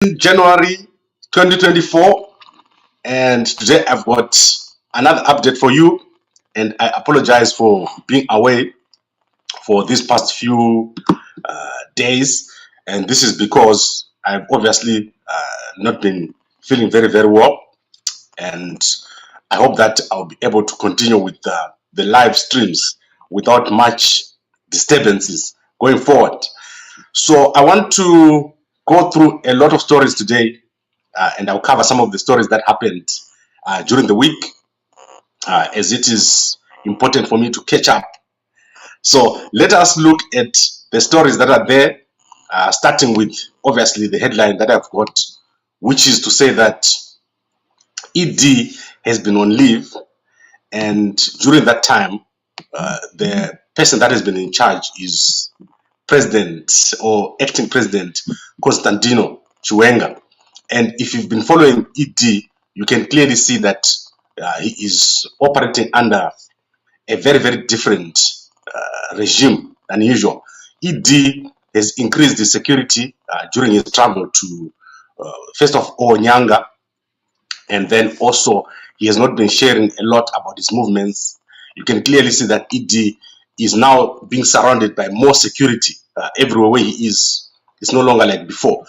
January 2024, and today I've got another update for you, and I apologize for being away for these past few days, and this is because I've obviously not been feeling very well, and I hope that I'll be able to continue with the live streams without much disturbances going forward. So I want to go through a lot of stories today, and I'll cover some of the stories that happened during the week, as it is important for me to catch up. So let us look at the stories that are there, starting with obviously the headline that I've got, which is to say that ED has been on leave, and during that time, the person that has been in charge is President or acting President Constantino Chiwenga. And if you've been following ED, you can clearly see that he is operating under a very different regime than usual. ED has increased the security during his travel to first of all Nyanga, and then also he has not been sharing a lot about his movements. You can clearly see that ED is now being surrounded by more security everywhere where he is. It's no longer like before.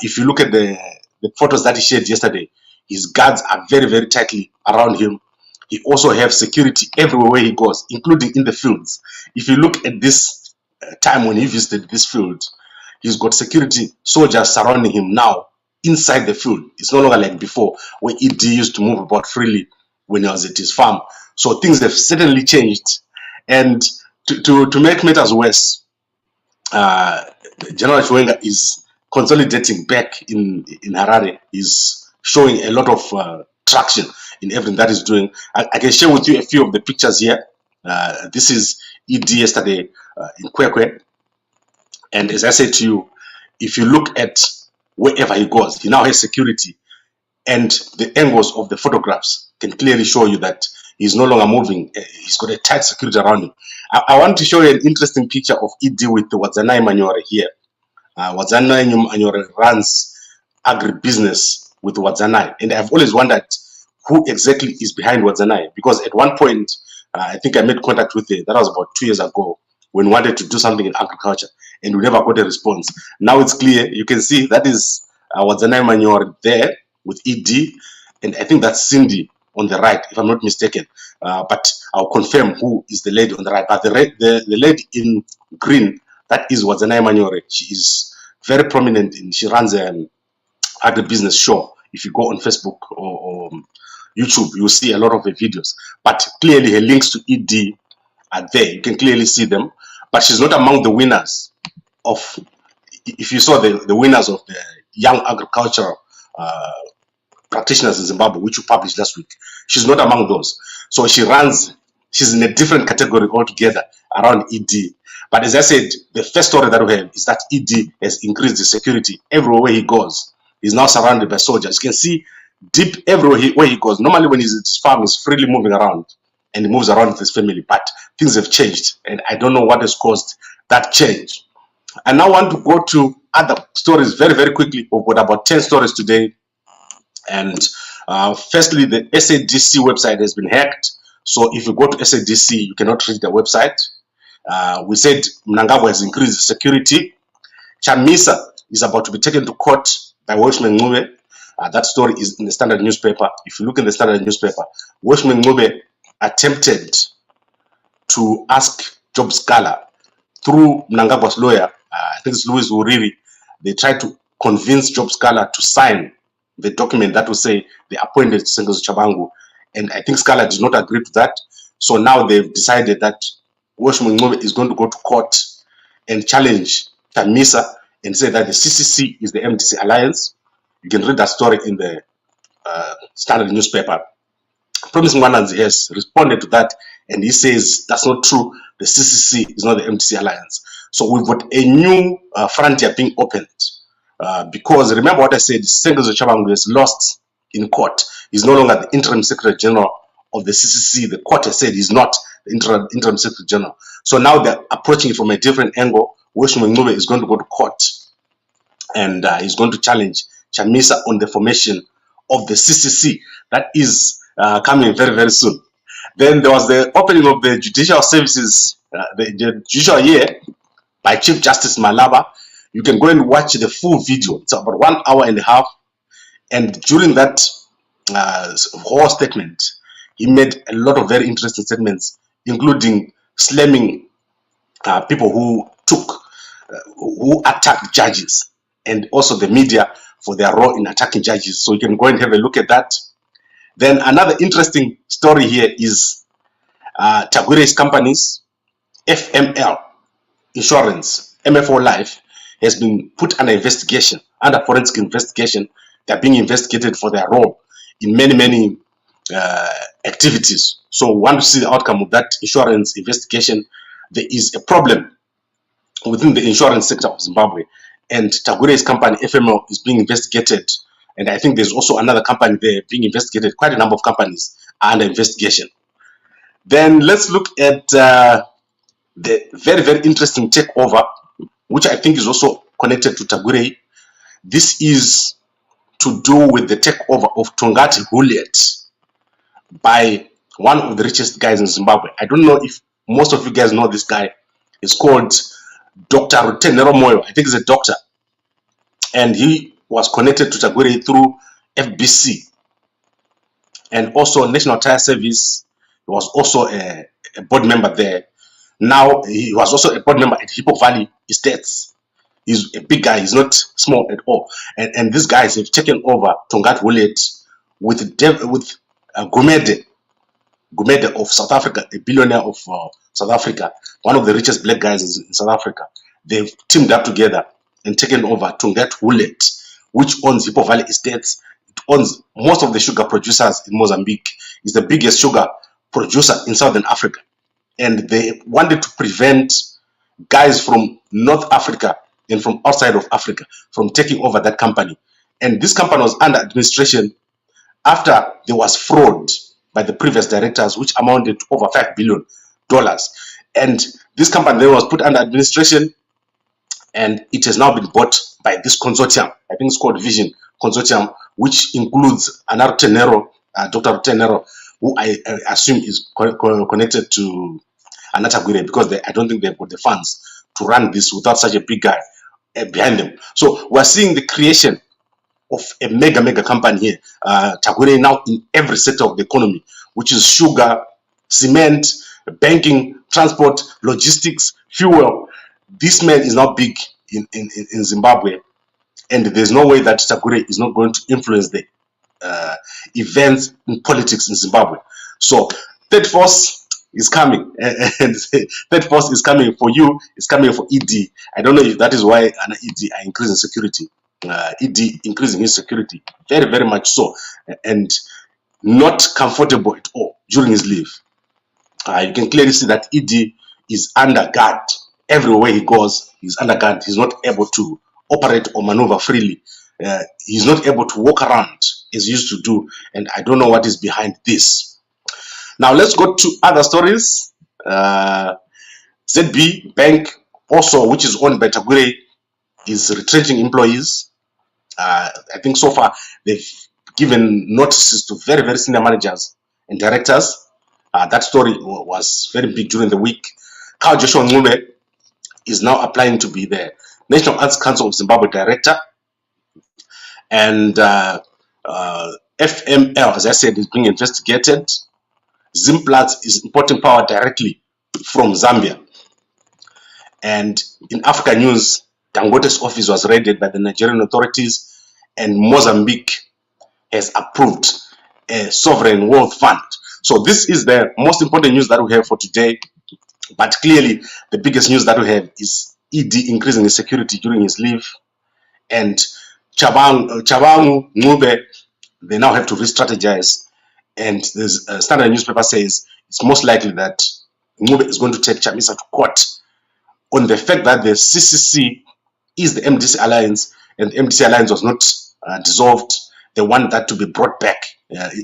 If you look at the photos that he shared yesterday, his guards are very tightly around him. He also has security everywhere where he goes, including in the fields. If you look at this time when he visited this field, he's got security soldiers surrounding him now inside the field. It's no longer like before, where ED used to move about freely when he was at his farm. So things have certainly changed. And to make matters worse, General Chiwenga is consolidating back in Harare. He's showing a lot of traction in everything that he's doing. I can share with you a few of the pictures here. This is ED yesterday in Kwekwe. And as I said to you, if you look at wherever he goes, he now has security. And the angles of the photographs can clearly show you that he's no longer moving. He's got a tight security around him. I want to show you an interesting picture of ED with the Wadzanai Manyore here. Wadzanai Manyore runs agribusiness with Wadzanai. And I've always wondered who exactly is behind Wadzanai. Because at one point, I think I made contact with it. That was about 2 years ago, when we wanted to do something in agriculture. And we never got a response. Now it's clear. You can see that is Wadzanai Manyore there with ED. And I think that's Cindy on the right, if I'm not mistaken. But I'll confirm who is the lady on the right. But the lady in green, that is Wadzanai Manyore. She is very prominent. She runs an agribusiness show. If you go on Facebook or YouTube, you'll see a lot of the videos. But clearly her links to ED are there. You can clearly see them. But she's not among the winners of, if you saw the winners of the Young Agriculture Practitioners in Zimbabwe, which you published last week. She's not among those. So she's in a different category altogether around ED. But as I said, the first story that we have is that ED has increased the security everywhere where he goes. He's now surrounded by soldiers. You can see deep everywhere where he goes. Normally when he's at his farm, he's freely moving around and he moves around with his family. But things have changed and I don't know what has caused that change. I now want to go to other stories very quickly. We've got about 10 stories today. And firstly, the SADC website has been hacked. So if you go to SADC, you cannot reach the website. We said Mnangagwa has increased security. Chamisa is about to be taken to court by Watchman Ncube. That story is in the Standard newspaper. If you look in the Standard newspaper, Watchman Ncube attempted to ask Job Sikhala through Mnangagwa's lawyer, I think it's Louis Uriri. They tried to convince Job Sikhala to sign the document that will say they appointed Chabangu, and I think Sikhala did not agree to that. So now they've decided that Watchman Ncube is going to go to court and challenge Chamisa and say that the CCC is the MDC Alliance. You can read that story in the Standard newspaper. Promise Mwananzi has responded to that, and he says that's not true. The CCC is not the MDC Alliance. So we've got a new frontier being opened. Because remember what I said, Chabangu has lost in court. He's no longer the interim secretary general of the CCC. The court has said he's not the interim secretary general. So now they're approaching it from a different angle. Watchman Ncube is going to go to court and he's going to challenge Chamisa on the formation of the CCC that is coming very, very soon. Then there was the opening of the judicial services, the judicial year by Chief Justice Malaba. You can go and watch the full video. It's about 1 hour and a half. And during that whole statement, he made a lot of very interesting statements, including slamming people who attacked judges, and also the media for their role in attacking judges. So you can go and have a look at that. Then another interesting story here is Tagwirei's companies, FML Insurance, MFO Life, has been put under investigation, under forensic investigation. They're being investigated for their role in many activities. So we want to see the outcome of that insurance investigation. There is a problem within the insurance sector of Zimbabwe, and Tagwirei's company, FML, is being investigated. And I think there's also another company there being investigated. Quite a number of companies are under investigation. Then let's look at the very, very interesting takeover, which I think is also connected to Tagwirei. This is to do with the takeover of Tongaat Hullet by one of the richest guys in Zimbabwe. I don't know if most of you guys know this guy. He's called Dr. Rutenhero Moyo. I think he's a doctor. And he was connected to Tagwirei through FBC and also National Tyre Service. He was also a board member there. Now he was also a board member at Hippo Valley Estates. He's a big guy. He's not small at all. And these guys have taken over Tongaat Hullet with Gumede of South Africa, a billionaire of South Africa, one of the richest black guys in South Africa. They've teamed up together and taken over Tongaat Hullet, which owns Hippo Valley Estates. It owns most of the sugar producers in Mozambique. It's the biggest sugar producer in Southern Africa. And they wanted to prevent guys from North Africa and from outside of Africa from taking over that company. And this company was under administration after there was fraud by the previous directors, which amounted to over $5 billion. And this company then was put under administration, and it has now been bought by this consortium. I think it's called Vision Consortium, which includes Rutenhero, Dr. Rutenhero, who I assume is connected to Tagwirei, because I don't think they've got the funds to run this without such a big guy behind them. So we're seeing the creation of a mega company here. Tagwirei now in every sector of the economy, which is sugar, cement, banking, transport, logistics, fuel. This man is now big in Zimbabwe, and there's no way that Tagwirei is not going to influence the events in politics in Zimbabwe. So third force is coming, and third force is coming for you. It's coming for ED. I don't know if that is why an ED are increasing security. ED increasing his security very much so, and not comfortable at all during his leave. You can clearly see that ED is under guard everywhere he goes. He's under guard. He's not able to operate or maneuver freely. He's not able to walk around as he used to do, and I don't know what is behind this. Now let's go to other stories. ZB Bank, also which is owned by Tagwirei, is retrenching employees. I think so far they've given notices to very senior managers and directors. That story was very big during the week. Ncube is now applying to be the National Arts Council of Zimbabwe director, and FML, as I said, is being investigated. Zimplats is importing power directly from Zambia. And in Africa news, Dangote's office was raided by the Nigerian authorities, and Mozambique has approved a sovereign wealth fund. So this is the most important news that we have for today. But clearly, the biggest news that we have is ED increasing his security during his leave, and Chabangu, Ncube, they now have to re-strategize. And there's a Standard newspaper says it's most likely that Ncube is going to take Chamisa to court on the fact that the CCC is the MDC Alliance, and the MDC Alliance was not dissolved. They want that to be brought back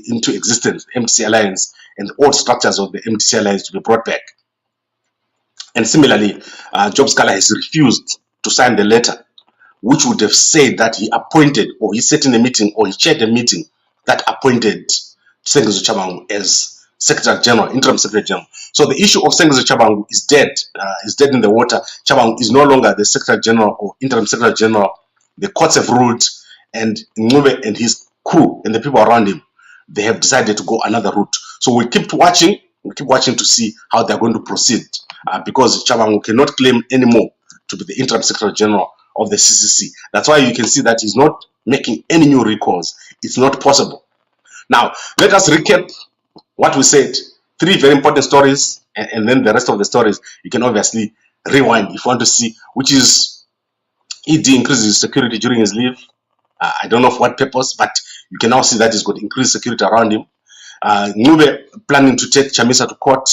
into existence, MDC Alliance, and the old structures of the MDC Alliance to be brought back. And similarly, Job Sikhala has refused to sign the letter which would have said that he appointed, or he sat in a meeting, or he chaired a meeting that appointed Sengizo Chabangu as Secretary General, Interim Secretary General. So the issue of Sengizo Chabangu is dead in the water. Chabangu is no longer the Secretary General or Interim Secretary General. The courts have ruled, and Ncube and his crew and the people around him, they have decided to go another route. So we keep watching to see how they're going to proceed, because Chabangu cannot claim anymore to be the Interim Secretary General of the CCC. That's why you can see that he's not making any new recalls. It's not possible. Now, let us recap what we said. 3 very important stories, and then the rest of the stories you can obviously rewind if you want to see, which is ED increases security during his leave. I don't know for what purpose, but you can now see that he's got increased security around him. Ncube planning to take Chamisa to court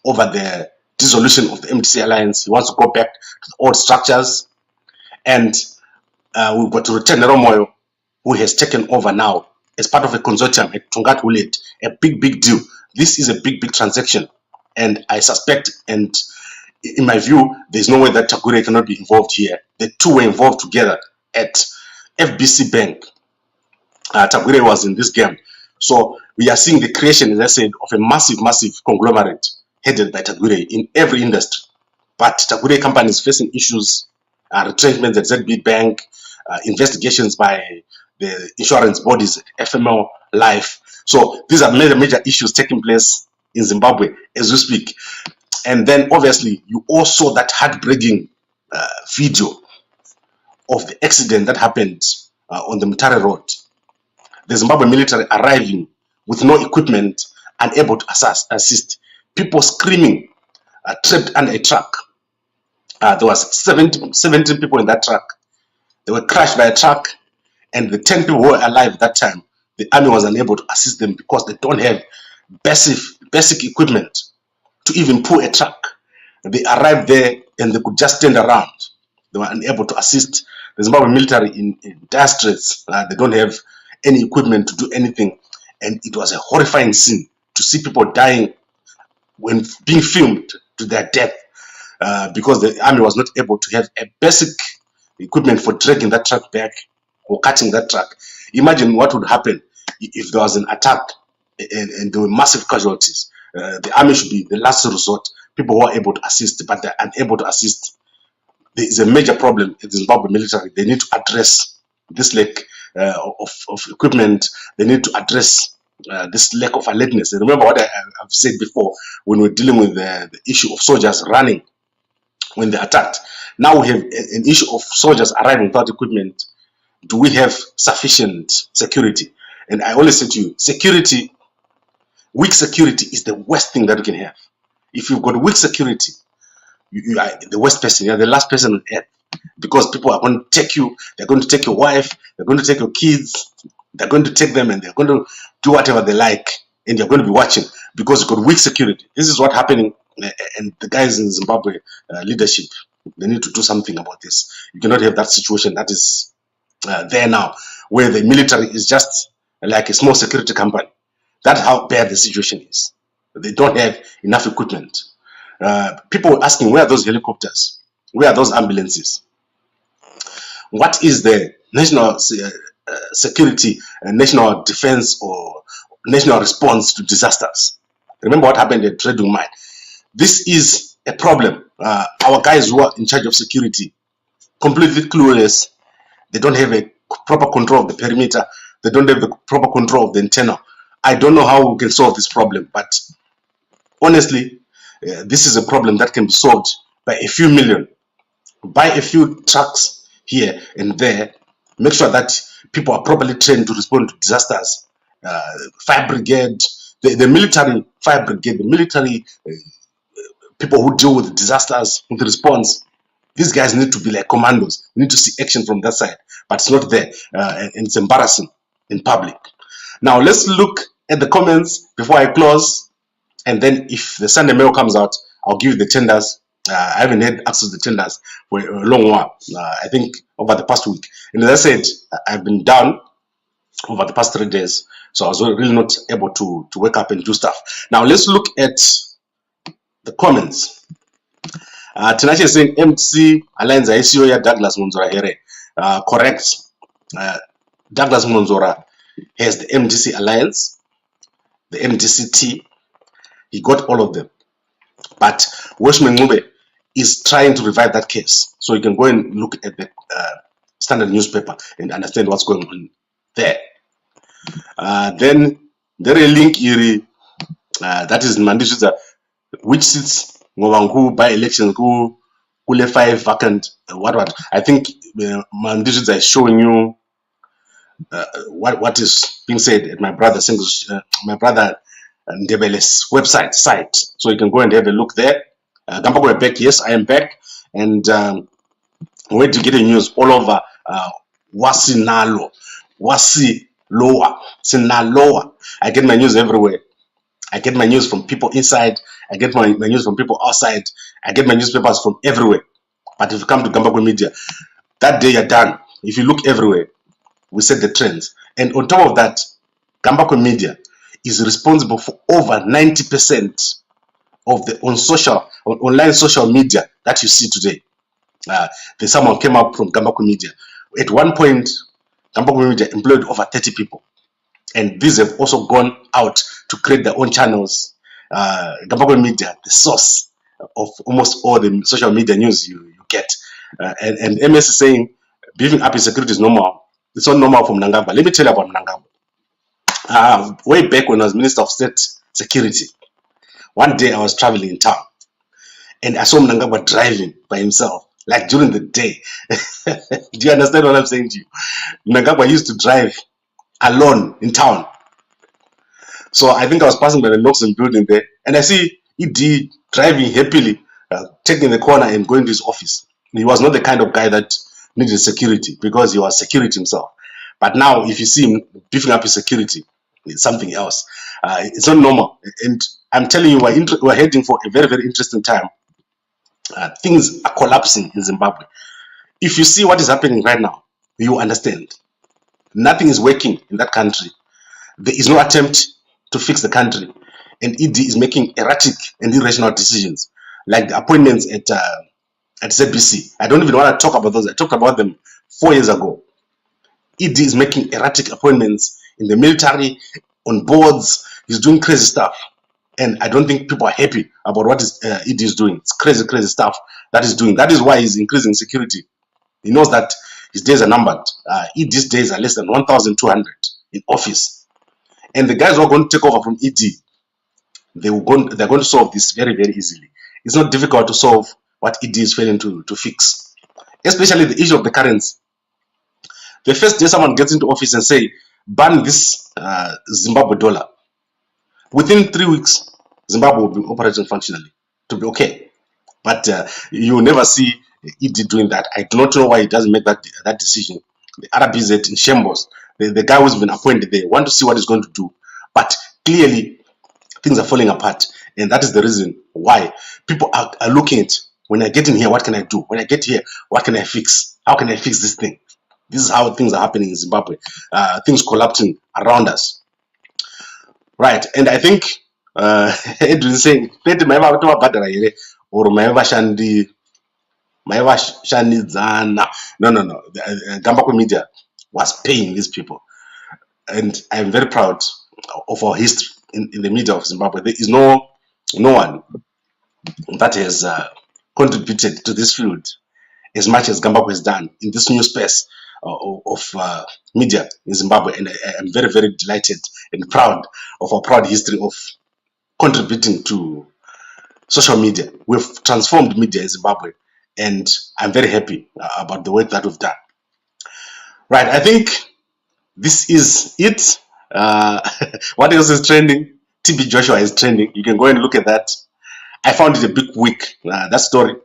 over the dissolution of the MDC Alliance. He wants to go back to the old structures. And we've got Rutenhero Moyo, who has taken over now as part of a consortium at Tongaat Hullet. A big deal. This is a big transaction. And I suspect, and in my view, there's no way that Tagwirei cannot be involved here. The two were involved together at FBC Bank. Tagwirei was in this game. So we are seeing the creation, as I said, of a massive conglomerate headed by Tagwirei in every industry. But Tagwirei company is facing issues, retrenchments at ZB Bank, investigations by the insurance bodies, FML Life. So these are major issues taking place in Zimbabwe as we speak. And then obviously you all saw that heartbreaking video of the accident that happened on the Tyre road. The Zimbabwe military arriving with no equipment, unable to assist. People screaming, trapped under a truck. There was 17 people in that truck. They were crashed by a truck, and the 10 people who were alive at that time, the army was unable to assist them because they don't have basic equipment to even pull a truck. They arrived there and they could just stand around. They were unable to assist the Zimbabwe military in dire straits. They don't have any equipment to do anything, and it was a horrifying scene to see people dying when being filmed to their death because the army was not able to have a basic equipment for dragging that truck back or cutting that truck. Imagine what would happen if there was an attack and there were massive casualties. The army should be the last resort, people who are able to assist, but they're unable to assist. There is a major problem in the Zimbabwe military. They need to address this lack of equipment. They need to address this lack of alertness. And remember what I've said before when we're dealing with the issue of soldiers running when they're attacked. Now we have an issue of soldiers arriving without equipment. Do we have sufficient security? And I always say to you, security, weak security is the worst thing that you can have. If you've got weak security, you are the worst person. You're the last person on earth, because people are going to take you. They're going to take your wife. They're going to take your kids. They're going to take them, and they're going to do whatever they like, and you're going to be watching because you've got weak security. This is what's happening, and the guys in Zimbabwe leadership, they need to do something about this. You cannot have that situation that is there now, where the military is just like a small security company. That's how bad the situation is. They don't have enough equipment. People are asking, where are those helicopters? Where are those ambulances? What is the national security and national defense or national response to disasters? Remember what happened at Trading Mine. This is a problem. Our guys who are in charge of security, completely clueless. They don't have a proper control of the perimeter. They don't have the proper control of the antenna. I don't know how we can solve this problem, but honestly, this is a problem that can be solved by a few million. Buy a few trucks here and there. Make sure that people are properly trained to respond to disasters. Fire brigade, the military fire brigade, the military people who deal with disasters, with response. These guys need to be like commandos. We need to see action from that side, but it's not there, and it's embarrassing in public. Now let's look at the comments before I close, and then if the Sunday mail comes out, I'll give you the tenders. I haven't had access to the tenders for a long while. I think over the past week, and as I said, I've been down over the past 3 days, so I was really not able to wake up and do stuff. Now let's look at the comments. Tinache is saying MDC Alliance ICO ya Douglas Munzora Here. correct. Douglas Monzora has the MDC Alliance, the MDCT. He got all of them. But Ncube is trying to revive that case. So you can go and look at the standard newspaper and understand what's going on there. Then there is a link here, that is Mandishiza, which seats Ngovangu by elections who left 5 vacant. What? I think Mandishiza is showing you what is being said at my brother Ndebele's website site. So you can go and have a look there. Gambako are back. Yes, I am back, and where to get the news all over Wasinalo, Wasi Lower, Sinaloa. I get my news everywhere. I get my news from people inside. I get my news from people outside. I get my newspapers from everywhere. But if you come to Gambako Media, that day you're done. If you look everywhere, we set the trends. And on top of that, Gambako Media is responsible for over 90% of the online social media that you see today. There's someone came up from Gambako Media. At one point, Gambako Media employed over 30 people. And these have also gone out to create their own channels. Gambako Media, the source of almost all the social media news you get. And MS is saying, beefing up insecurity is normal. It's not normal from Mnangagwa. Let me tell you about Mnangagwa. Way back when I was Minister of State Security, one day I was traveling in town and I saw Mnangagwa driving by himself, like during the day. Do you understand what I'm saying to you? Mnangagwa used to drive alone in town. So I think I was passing by the Noxon building there and I see ED driving happily, taking the corner and going to his office. He was not the kind of guy that needed security because he was security himself. But now if you see him beefing up his security, it's something else. It's not normal. And I'm telling you, we're heading for a very, very interesting time. Things are collapsing in Zimbabwe. If you see what is happening right now, you understand. Nothing is working in that country. There is no attempt to fix the country. And ED is making erratic and irrational decisions, like the appointments at ZBC. I don't even want to talk about those. I talked about them 4 years ago. ED is making erratic appointments in the military, on boards. He's doing crazy stuff. And I don't think people are happy about what ED is doing. It's crazy, crazy stuff that he's doing. That is why he's increasing security. He knows that his days are numbered. ED's days are less than 1,200 in office. And the guys who are going to take over from ED, they're going to solve this very, very easily. It's not difficult to solve what ED is failing to fix. Especially the issue of the currency. The first day someone gets into office and say, ban this Zimbabwe dollar. Within 3 weeks, Zimbabwe will be operating functionally to be okay. But you will never see ED doing that. I do not know why he doesn't make that decision. The RBZ in shambles. The guy who's been appointed, they want to see what he's going to do. But clearly, things are falling apart. And that is the reason why people are looking at, when I get in here, what can I do? When I get here, what can I fix? How can I fix this thing? This is how things are happening in Zimbabwe. Things collapsing around us. Right, and I think Edwin is saying, or no. Gambako Media was paying these people. And I'm very proud of our history in the media of Zimbabwe. There is no one that has contributed to this field as much as Gambako has done in this new space of media in Zimbabwe. And I am very, very delighted and proud of our proud history of contributing to social media. We've transformed media in Zimbabwe, and I'm very happy about the work that we've done. Right, I think this is it. What else is trending? TB Joshua is trending. You can go and look at that. I found it a bit weak, that story,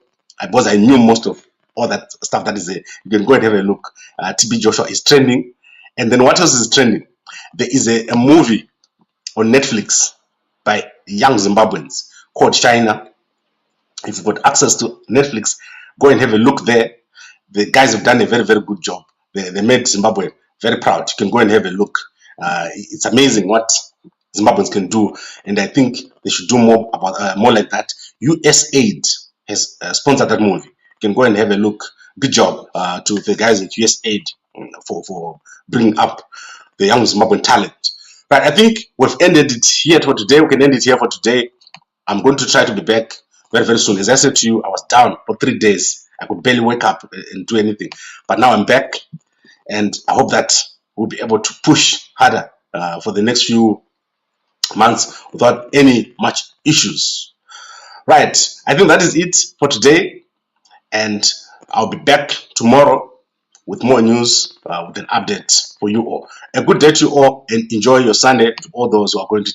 because I knew most of all that stuff that is there. You can go and have a look. TB Joshua is trending. And then what else is trending? There is a movie on Netflix by young Zimbabweans called China. If you've got access to Netflix, go and have a look there. The guys have done a very, very good job. They made Zimbabwe very proud. You can go and have a look. It's amazing what Zimbabweans can do, and I think they should do more like that. USAID has sponsored that movie. You can go and have a look. good job to the guys at USAID for bringing up the young Zimbabwean talent. But I think we've ended it here for today. We can end it here for today. I'm going to try to be back very, very soon. As I said to you, I was down for 3 days. I could barely wake up and do anything. But now I'm back, and I hope that we'll be able to push harder for the next few months without any much issues. Right. I think that is it for today, and I'll be back tomorrow with more news, with an update for you all. A good day to you all, and enjoy your Sunday to all those who are going to